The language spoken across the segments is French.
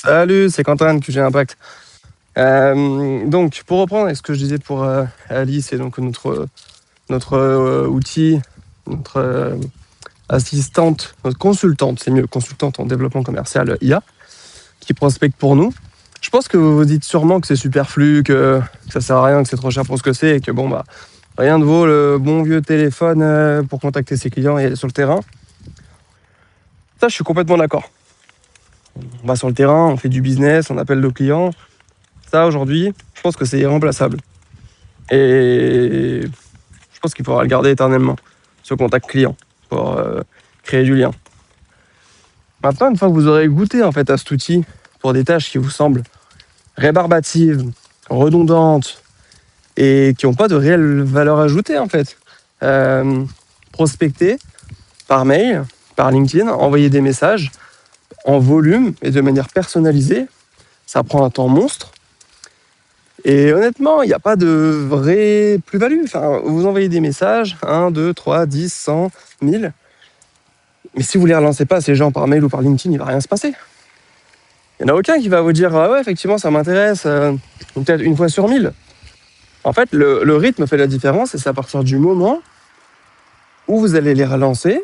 Salut, c'est Quentin de QG Impact. Donc, pour reprendre avec ce que je disais pour Alice et donc notre outil, notre assistante, notre consultante, c'est mieux, consultante en développement commercial IA, qui prospecte pour nous. Je pense que vous vous dites sûrement que c'est superflu, que ça sert à rien, que c'est trop cher pour ce que c'est, et que bon, bah, rien ne vaut le bon vieux téléphone pour contacter ses clients et aller sur le terrain. Ça, je suis complètement d'accord. On va sur le terrain, on fait du business, on appelle nos clients. Ça, aujourd'hui, je pense que c'est irremplaçable. Et je pense qu'il faudra le garder éternellement, ce contact client, pour créer du lien. Maintenant, une fois que vous aurez goûté en fait à cet outil pour des tâches qui vous semblent rébarbatives, redondantes et qui n'ont pas de réelle valeur ajoutée en fait, prospecter par mail, par LinkedIn, envoyer des messages en volume et de manière personnalisée, ça prend un temps monstre. Et honnêtement, il n'y a pas de vraie plus-value. Enfin, vous envoyez des messages, 1, 2, 3, 10, 100, 1000. Mais si vous ne les relancez pas, ces gens par mail ou par LinkedIn, il ne va rien se passer. Il n'y en a aucun qui va vous dire « Ah ouais, effectivement, ça m'intéresse, peut-être une fois sur 1000 ». En fait, le rythme fait la différence et c'est à partir du moment où vous allez les relancer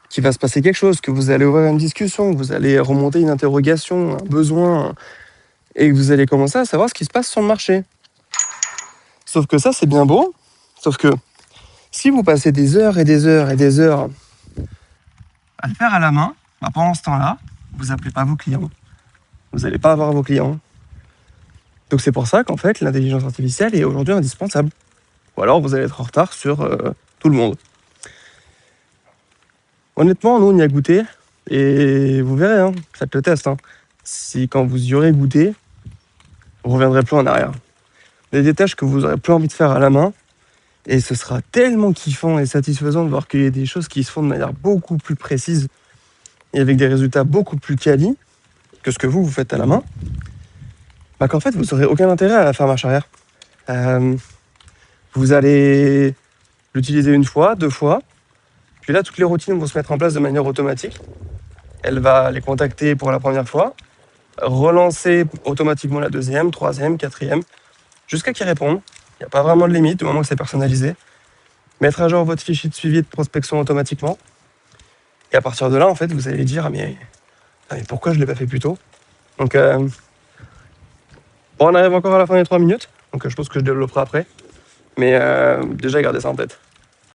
qu'il va se passer quelque chose, que vous allez ouvrir une discussion, que vous allez remonter une interrogation, un besoin, et que vous allez commencer à savoir ce qui se passe sur le marché. Sauf que ça, c'est bien beau, sauf que si vous passez des heures et des heures et des heures à le faire à la main, bah pendant ce temps-là, vous n'appelez pas vos clients. Vous n'allez pas avoir vos clients. Donc c'est pour ça qu'en fait, l'intelligence artificielle est aujourd'hui indispensable. Ou alors vous allez être en retard sur tout le monde. Honnêtement, nous, on y a goûté, et vous verrez, hein, faites le test. Hein. Si quand vous y aurez goûté, vous ne reviendrez plus en arrière. Il y a des tâches que vous n'aurez plus envie de faire à la main, et ce sera tellement kiffant et satisfaisant de voir qu'il y a des choses qui se font de manière beaucoup plus précise et avec des résultats beaucoup plus quali que ce que vous faites à la main, bah qu'en fait, vous n'aurez aucun intérêt à faire marche arrière. Vous allez l'utiliser une fois, 2 fois, puis là, toutes les routines vont se mettre en place de manière automatique. Elle va les contacter pour la première fois, relancer automatiquement la deuxième, troisième, quatrième, jusqu'à qu'ils répondent. Il n'y a pas vraiment de limite, du moment que c'est personnalisé. Mettre à jour votre fichier de suivi de prospection automatiquement. Et à partir de là, en fait, vous allez dire, mais pourquoi je ne l'ai pas fait plus tôt? Donc, bon, on arrive encore à la fin des 3 minutes, donc je pense que je développerai après. Mais déjà, gardez ça en tête.